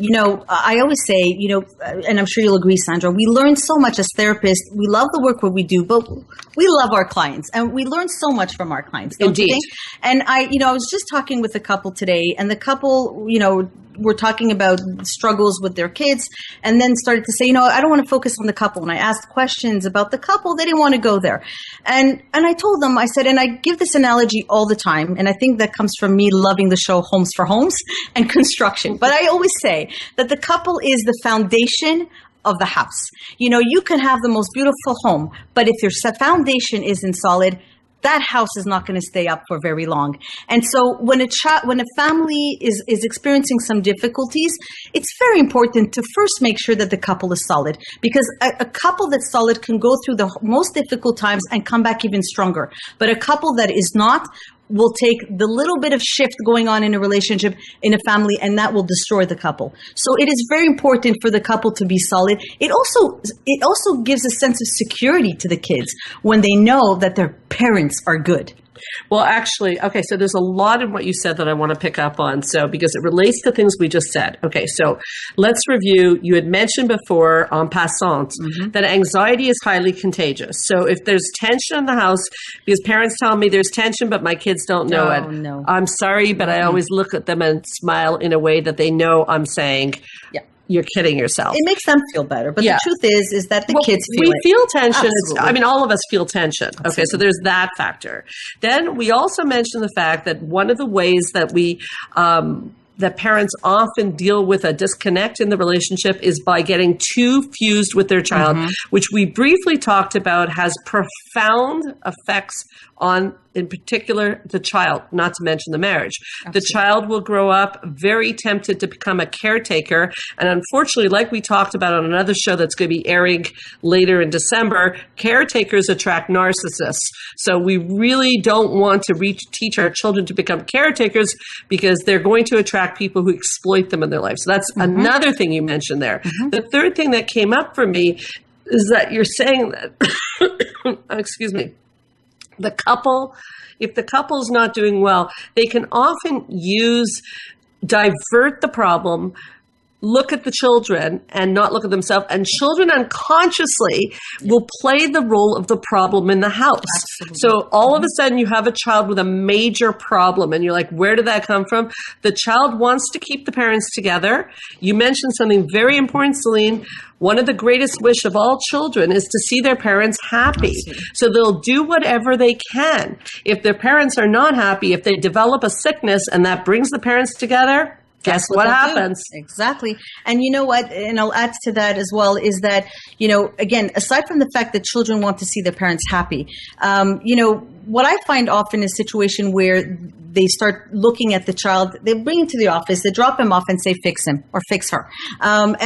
I always say, and I'm sure you'll agree, Sandra, we learn so much as therapists. We love the work what we do, but we love our clients, and we learn so much from our clients. Don't you think? And I was just talking with a couple today, and the couple, were talking about struggles with their kids, and then started to say, I don't want to focus on the couple. When I asked questions about the couple, they didn't want to go there. And I told them, I said, and I give this analogy all the time, and I think that comes from me loving the show Homes for Homes and construction. But I always say that the couple is the foundation of the house. You can have the most beautiful home, but if your foundation isn't solid, that house is not going to stay up for very long. And so when a family is experiencing some difficulties, it's very important to first make sure that the couple is solid, because a couple that's solid can go through the most difficult times and come back even stronger. But a couple that is not will take the little bit of shift going on in a relationship, in a family, and that will destroy the couple. So it is very important for the couple to be solid. It also gives a sense of security to the kids when they know that their parents are good. Well, actually, okay, so there's a lot in what you said that I want to pick up on. So, because it relates to things we just said. Okay, so let's review. You had mentioned before, en passant, that anxiety is highly contagious. So if there's tension in the house, because parents tell me there's tension, but my kids don't know it. No. I'm sorry, but I always look at them and smile in a way that they know I'm saying, you're kidding yourself. It makes them feel better. But the truth is that the kids feel it. We feel tension. Absolutely. All of us feel tension. Absolutely. Okay, so there's that factor. Then we also mentioned the fact that one of the ways that that parents often deal with a disconnect in the relationship is by getting too fused with their child, which we briefly talked about has profound effects on, in particular, the child, not to mention the marriage. Absolutely. The child will grow up very tempted to become a caretaker. And unfortunately, like we talked about on another show that's going to be airing later in December, caretakers attract narcissists. So we really don't want to teach our children to become caretakers, because they're going to attract people who exploit them in their life. So that's another thing you mentioned there. The third thing that came up for me is that you're saying that, excuse me, if the couple's not doing well, they can often divert the problem, look at the children and not look at themselves. And children unconsciously will play the role of the problem in the house. Absolutely. So all of a sudden you have a child with a major problem and you're like, where did that come from? The child wants to keep the parents together. You mentioned something very important, Solline. One of the greatest wish of all children is to see their parents happy. So they'll do whatever they can. If their parents are not happy, if they develop a sickness and that brings the parents together, guess what happens? Exactly. And you know what? And I'll add to that as well is that, again, aside from the fact that children want to see their parents happy, what I find often is a situation where they start looking at the child, they bring him to the office, they drop him off and say, fix him or fix her. And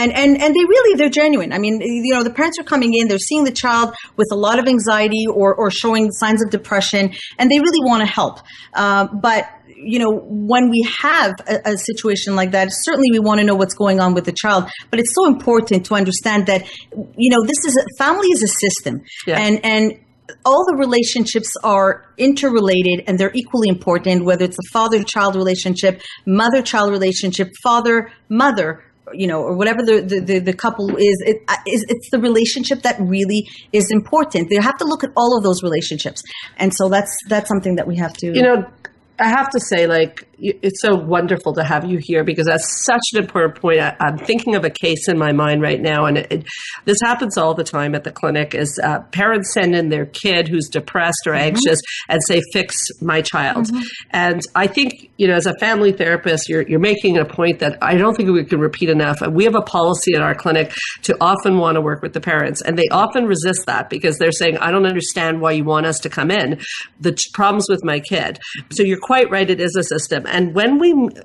they're genuine. The parents are coming in, they're seeing the child with a lot of anxiety or showing signs of depression, and they really want to help. But when we have a situation like that, certainly we want to know what's going on with the child, but it's so important to understand that, family is a system. Yeah. And all the relationships are interrelated and they're equally important, whether it's a father-child relationship, mother-child relationship, father-mother, or whatever the couple is, it's the relationship that really is important. They have to look at all of those relationships. And so that's something that we have to... I have to say, it's so wonderful to have you here, because that's such an important point. I'm thinking of a case in my mind right now, and this happens all the time at the clinic, is parents send in their kid who's depressed or anxious and say, fix my child. And I think, as a family therapist, you're making a point that I don't think we can repeat enough. We have a policy at our clinic to often want to work with the parents, and they often resist that because they're saying, I don't understand why you want us to come in. The problem's with my kid. So your quite right. It is a system. And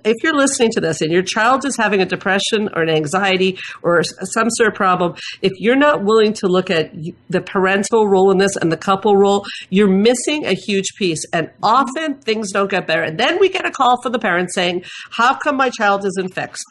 if you're listening to this and your child is having a depression or an anxiety or some sort of problem, if you're not willing to look at the parental role in this and the couple role, you're missing a huge piece. And often things don't get better. And then we get a call from the parent saying, how come my child isn't fixed?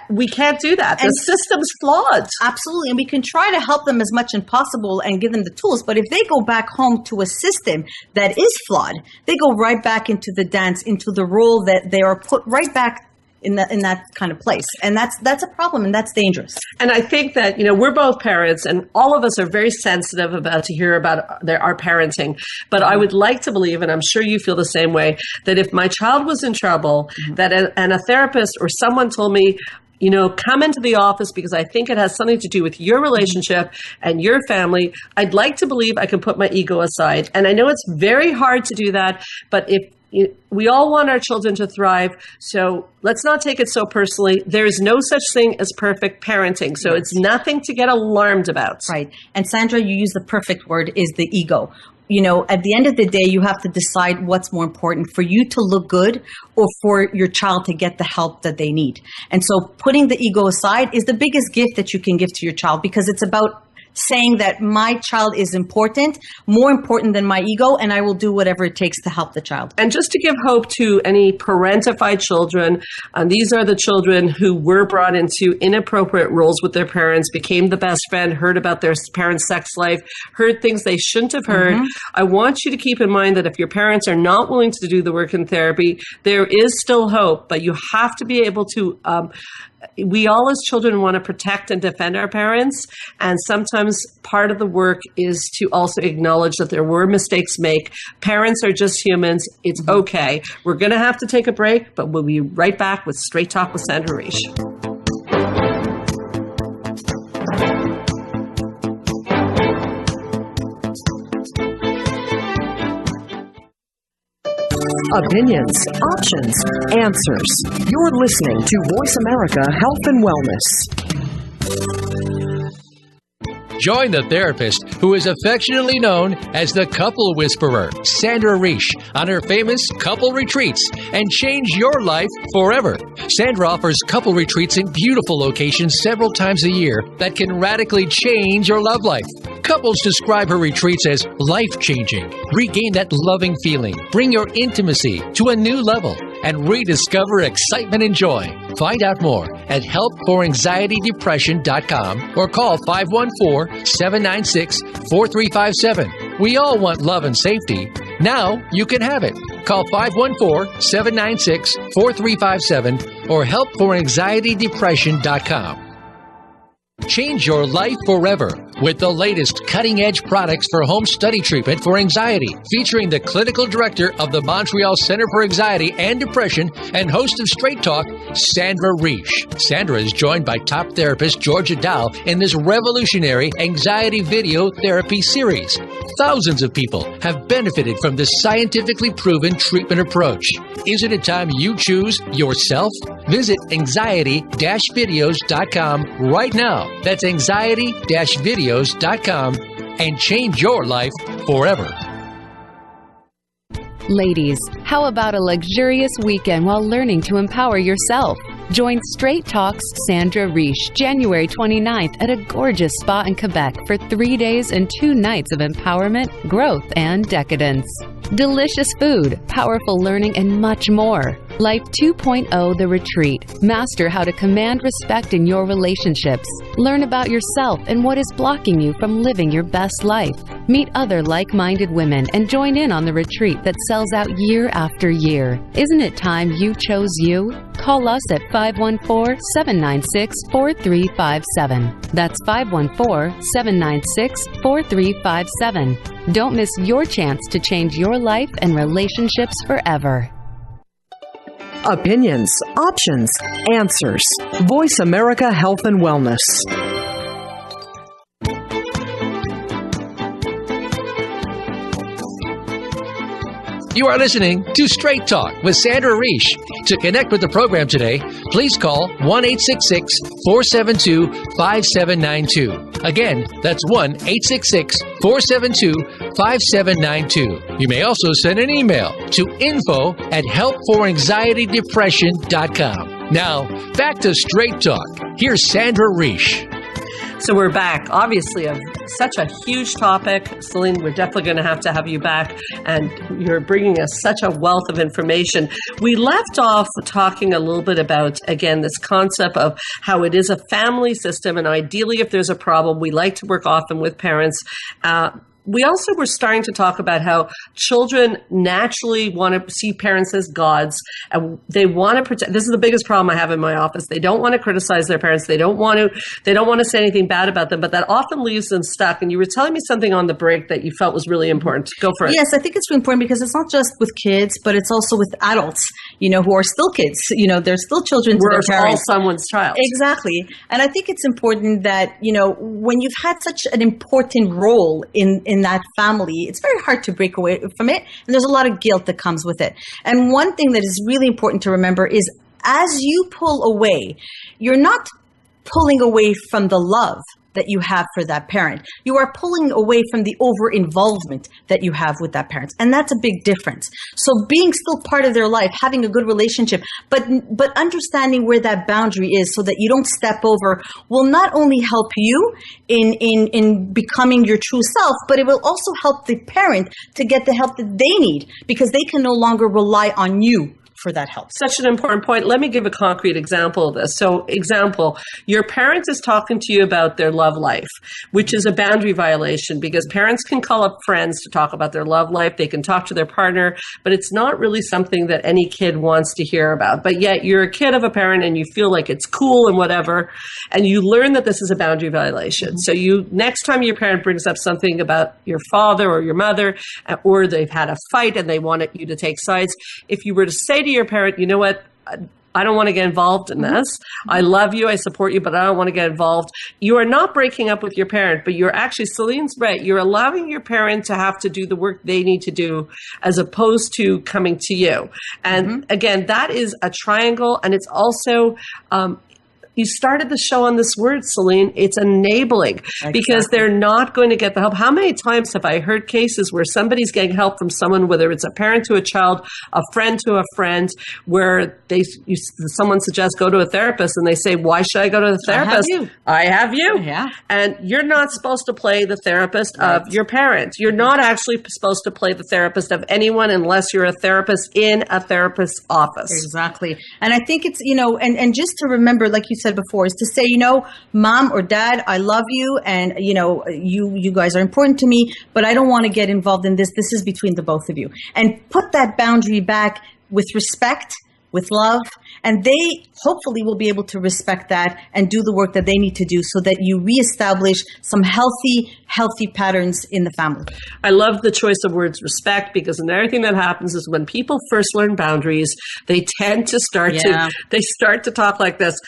We can't do that. The system's flawed. Absolutely. And we can try to help them as much as possible and give them the tools. But if they go back home to a system that is flawed, they go right back into the dance, into the role that they are put right back in that kind of place. And that's a problem, and that's dangerous. And I think that, we're both parents, and all of us are very sensitive to hear about our parenting. But I would like to believe, and I'm sure you feel the same way, that if my child was in trouble, and a therapist or someone told me, come into the office because I think it has something to do with your relationship and your family, I'd like to believe I can put my ego aside. And I know it's very hard to do that, but we all want our children to thrive, so let's not take it so personally. There is no such thing as perfect parenting, so it's nothing to get alarmed about. Right. And Sandra, you use the perfect word, is the ego. At the end of the day, you have to decide what's more important, for you to look good or for your child to get the help that they need. And so putting the ego aside is the biggest gift that you can give to your child, because it's about saying that my child is important, more important than my ego, and I will do whatever it takes to help the child. And just to give hope to any parentified children, these are the children who were brought into inappropriate roles with their parents, became the best friend, heard about their parents' sex life, heard things they shouldn't have heard. I want you to keep in mind that if your parents are not willing to do the work in therapy, there is still hope, but you have to be able to we all as children want to protect and defend our parents, and sometimes part of the work is to also acknowledge that there were mistakes made. Parents are just humans. It's okay. We're going to have to take a break, but we'll be right back with Straight Talk with Sandra Reich. Opinions, options, answers. You're listening to Voice America Health and Wellness. Join the therapist who is affectionately known as the Couple Whisperer, Sandra Reich, on her famous couple retreats, and change your life forever. Sandra offers couple retreats in beautiful locations several times a year that can radically change your love life. Couples describe her retreats as life-changing. Regain that loving feeling, bring your intimacy to a new level, and rediscover excitement and joy. Find out more at helpforanxietydepression.com or call 514-796-4357. We all want love and safety. Now you can have it. Call 514-796-4357 or helpforanxietydepression.com. Change your life forever with the latest cutting-edge products for home study treatment for anxiety, featuring the clinical director of the Montreal Center for Anxiety and Depression and host of Straight Talk, Sandra Reich. Sandra is joined by top therapist Georgia Dow in this revolutionary anxiety video therapy series. Thousands of people have benefited from this scientifically proven treatment approach. Isn't it time you choose yourself? Visit anxiety-videos.com right now. That's anxiety-videos.com and change your life forever. Ladies, how about a luxurious weekend while learning to empower yourself? Join Straight Talk's Sandra Reich January 29th at a gorgeous spa in Quebec for 3 days and 2 nights of empowerment, growth, and decadence. Delicious food, powerful learning, and much more. Life 2.0 The Retreat. Master how to command respect in your relationships. Learn about yourself and what is blocking you from living your best life. Meet other like-minded women and join in on the retreat that sells out year after year. Isn't it time you chose you? Call us at 514-796-4357. That's 514-796-4357. Don't miss your chance to change your life and relationships forever. Opinions, options, answers. Voice America Health and Wellness. You are listening to Straight Talk with Sandra Reich. To connect with the program today, please call 1-866-472-5792. Again, that's 1-866-472-5792. 472-5792. You may also send an email to info@helpforanxietydepression.com. Now, back to Straight Talk. Here's Sandra Reich. So we're back. Obviously, such a huge topic. Solline, we're definitely going to have you back. And you're bringing us such a wealth of information. We left off talking a little bit about, again, this concept of how it is a family system. And ideally, if there's a problem, we like to work often with parents. We also were starting to talk about how children naturally want to see parents as gods, and they want to protect. This is the biggest problem I have in my office. They don't want to criticize their parents. They don't want to say anything bad about them, but that often leaves them stuck. And you were telling me something on the break that you felt was really important. Go for it. Yes, I think it's really important because it's not just with kids, but it's also with adults, who are still kids. They're still children to their parents. We're all someone's child. Exactly. And I think it's important that, when you've had such an important role in that family, it's very hard to break away from it. And there's a lot of guilt that comes with it. And one thing that is really important to remember is as you pull away, you're not pulling away from the love that you have for that parent. You are pulling away from the over-involvement that you have with that parent. And that's a big difference. So being still part of their life, having a good relationship, but understanding where that boundary is so that you don't step over will not only help you in becoming your true self, but it will also help the parent to get the help that they need because they can no longer rely on you for that help. Such an important point. Let me give a concrete example of this. So, example, your parent is talking to you about their love life, which is a boundary violation because parents can call up friends to talk about their love life. They can talk to their partner, but it's not really something that any kid wants to hear about. But yet you're a kid of a parent and you feel like it's cool and whatever, and you learn that this is a boundary violation. So next time your parent brings up something about your father or your mother, or they've had a fight and they want you to take sides, if you were to say to your parent, you know what, I don't want to get involved in this. I love you, I support you, but I don't want to get involved. You are not breaking up with your parent, but you're actually, Solline's right, you're allowing your parent to have to do the work they need to do as opposed to coming to you. And again, that is a triangle, and it's also you started the show on this word, Solline. It's enabling because they're not going to get the help. How many times have I heard cases where somebody's getting help from someone, whether it's a parent to a child, a friend to a friend, where someone suggests go to a therapist and they say, why should I go to the therapist? I have you. Yeah. And you're not supposed to play the therapist of your parent. You're not actually supposed to play the therapist of anyone unless you're a therapist in a therapist's office. Exactly. And I think it's, and just to remember, like you said before, is to say, mom or dad, I love you, and you guys are important to me, but I don't want to get involved in this. This is between the both of you. And put that boundary back with respect, with love, and they hopefully will be able to respect that and do the work that they need to do so that you reestablish some healthy patterns in the family. I love the choice of words respect, because another thing that happens is when people first learn boundaries, they tend to start to talk like this.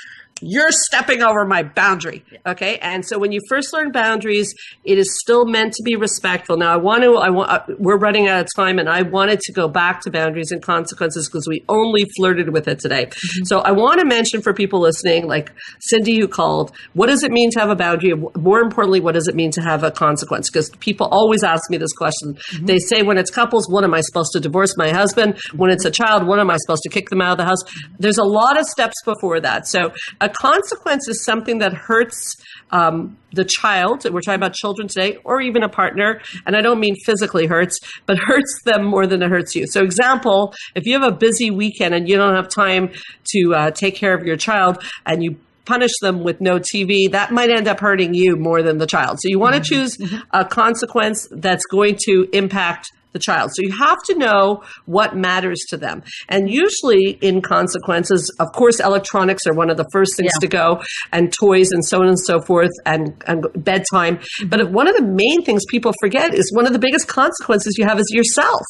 You're stepping over my boundary. Okay. And so when you first learn boundaries, it is still meant to be respectful. Now we're running out of time, and I wanted to go back to boundaries and consequences because we only flirted with it today. So I want to mention for people listening, like Cindy who called, what does it mean to have a boundary? More importantly, what does it mean to have a consequence? Because people always ask me this question. They say, when it's couples, what am I supposed to divorce my husband? When it's a child, what am I supposed to kick them out of the house? There's a lot of steps before that. So a consequence is something that hurts the child. We're talking about children today, or even a partner. And I don't mean physically hurts, but hurts them more than it hurts you. So example, if you have a busy weekend and you don't have time to take care of your child and you punish them with no TV, that might end up hurting you more than the child. So you want to choose a consequence that's going to impact the child. So you have to know what matters to them. And usually in consequences, of course, electronics are one of the first things to go, and toys and so on and so forth, and bedtime. But one of the main things people forget is one of the biggest consequences you have is yourself.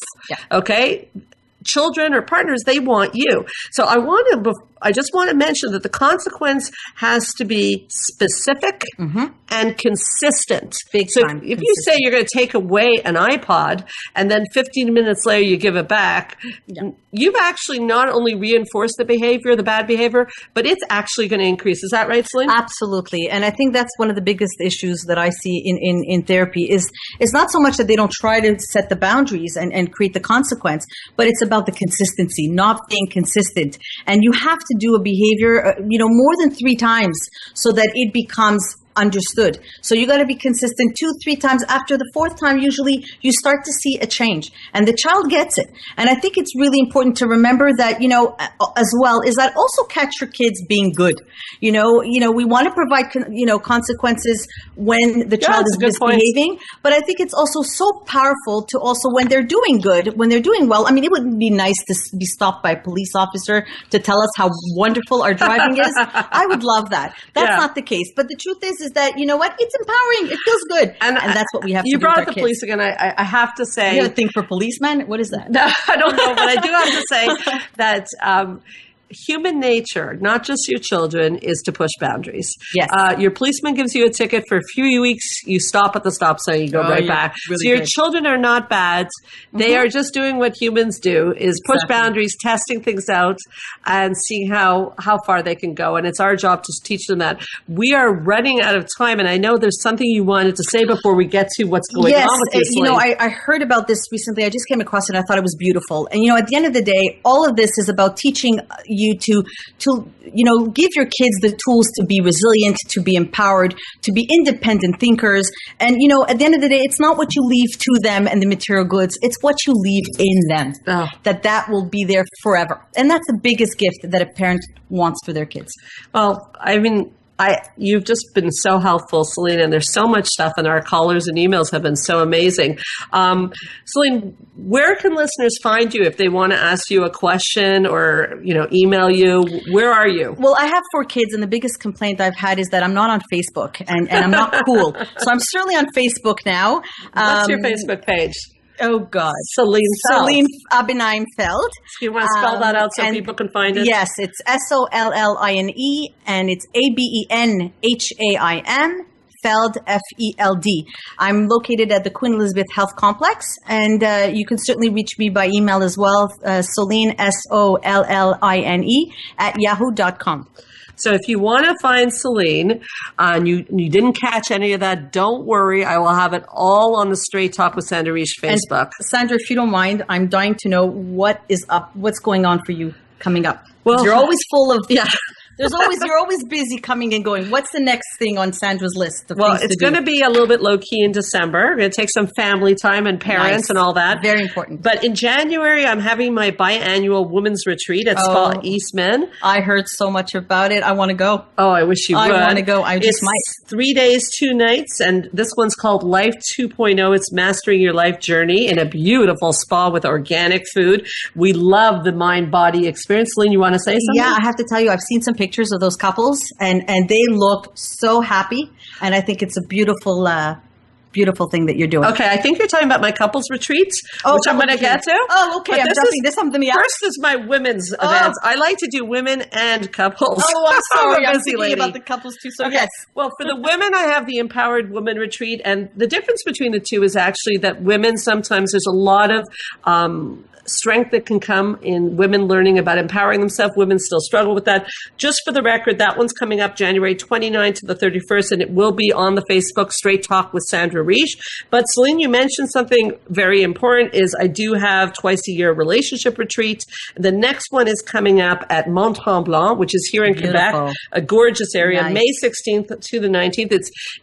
Okay? children or partners, they want you. So I just want to mention that the consequence has to be specific and consistent. Big so time. If you say you're going to take away an iPod and then 15 minutes later you give it back, you've actually not only reinforced the behavior, the bad behavior, but it's actually going to increase. Is that right, Solline? Absolutely. And I think that's one of the biggest issues that I see in therapy is it's not so much that they don't try to set the boundaries and create the consequence, but it's about the consistency, not being consistent. And you have to do a behavior, more than 3 times so that it becomes understood. So you got to be consistent 2-3 times. After the 4th time, usually you start to see a change and the child gets it. And I think it's really important to remember that, as well, is that also catch your kids being good. We want to provide, consequences when the child is misbehaving, but I think it's also so powerful to also when they're doing good, when they're doing well. I mean, it would be nice to be stopped by a police officer to tell us how wonderful our driving is. I would love that. That's not the case. But the truth is that, you know what? It's empowering. It feels good. And that's what we have to do. You brought with up our the kids. police again. I have to say. You have a thing for policemen? What is that? No, I don't know. But I do have to say that human nature, not just your children, is to push boundaries. Yes. Your policeman gives you a ticket for a few weeks. You stop at the stop sign. You go right back. Really so your good. children are not bad. They are just doing what humans do, is push boundaries, testing things out, and seeing how far they can go. And it's our job to teach them that. We are running out of time, and I know there's something you wanted to say before we get to what's going on with this. I heard about this recently. I just came across it and I thought it was beautiful. And, at the end of the day, all of this is about teaching you to give your kids the tools to be resilient, to be empowered, to be independent thinkers. And, at the end of the day, it's not what you leave to them and the material goods. It's what you leave in them, that will be there forever. And that's the biggest gift that a parent wants for their kids. Well, I mean, you've just been so helpful, Solline, and there's so much stuff, and our callers and emails have been so amazing. Solline, where can listeners find you if they want to ask you a question or, email you? Where are you? Well, I have 4 kids, and the biggest complaint I've had is that I'm not on Facebook, and I'm not cool. So I'm certainly on Facebook now. What's your Facebook page? Oh, God. Solline Feld. Solline Feld. Do you want to spell that out so people can find it? Yes, it's Solline, and it's Abenhaim, Feld, Feld. I'm located at the Queen Elizabeth Health Complex, and you can certainly reach me by email as well, Solline, Solline, @yahoo.com. So if you want to find Solline and you didn't catch any of that, don't worry. I will have it all on the Straight Talk with Sandra Reich Facebook. And Sandra, if you don't mind, I'm dying to know what is up, what's going on for you coming up. Well, you're always full of you're always busy coming and going. What's the next thing on Sandra's list? Well, it's going to be a little bit low key in December. We're going to take some family time and parents and all that. Very important. But in January, I'm having my biannual women's retreat at Spa Eastman. I heard so much about it. I want to go. Oh, I wish you would. I want to go. I just might. 3 days, 2 nights, and this one's called Life 2.0. It's Mastering Your Life Journey in a beautiful spa with organic food. We love the mind-body experience. Lynn, you want to say something? Yeah, I have to tell you, I've seen some pictures of those couples, and they look so happy, and I think it's a beautiful thing that you're doing. Okay, I think you're talking about my couples retreats, which I'm going to get to. Oh, okay. This is something else. First is my women's events. I like to do women and couples. Oh, I'm sorry. I'm busy thinking about the couples too. So okay. Yes. Well, for the women, I have the Empowered Woman Retreat, and the difference between the two is actually that women, sometimes there's a lot of strength that can come in women learning about empowering themselves. Women still struggle with that. Just for the record, that one's coming up January 29th to the 31st, and it will be on the Facebook Straight Talk with Sandra Reich. But Solline, you mentioned something very important is I do have twice a year relationship retreat. The next one is coming up at Mont Tremblant, which is here in Quebec, a gorgeous area, nice. May 16th to the 19th.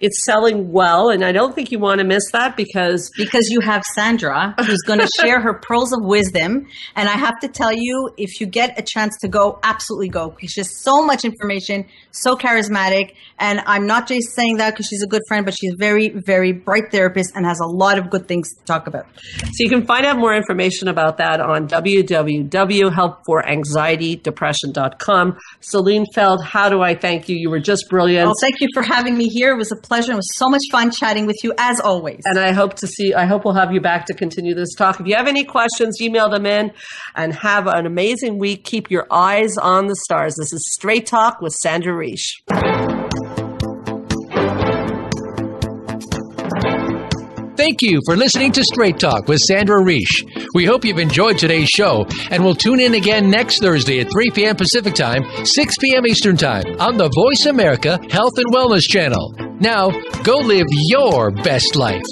It's selling well, and I don't think you want to miss that because you have Sandra, who's going to share her pearls of wisdom. And I have to tell you, if you get a chance to go, absolutely go. It's just so much information, so charismatic. And I'm not just saying that because she's a good friend, but she's very, very bright therapist and has a lot of good things to talk about. So you can find out more information about that on www.helpforanxietydepression.com. Solline Feld, how do I thank you? You were just brilliant. Well, thank you for having me here. It was a pleasure. It was so much fun chatting with you, as always. And I hope we'll have you back to continue this talk. If you have any questions, email them in, and have an amazing week. Keep your eyes on the stars. This is Straight Talk with Sandra Reich. Thank you for listening to Straight Talk with Sandra Reich. We hope you've enjoyed today's show, and we'll tune in again next Thursday at 3 p.m. Pacific Time, 6 p.m. Eastern Time on the Voice America Health and Wellness Channel. Now, go live your best life.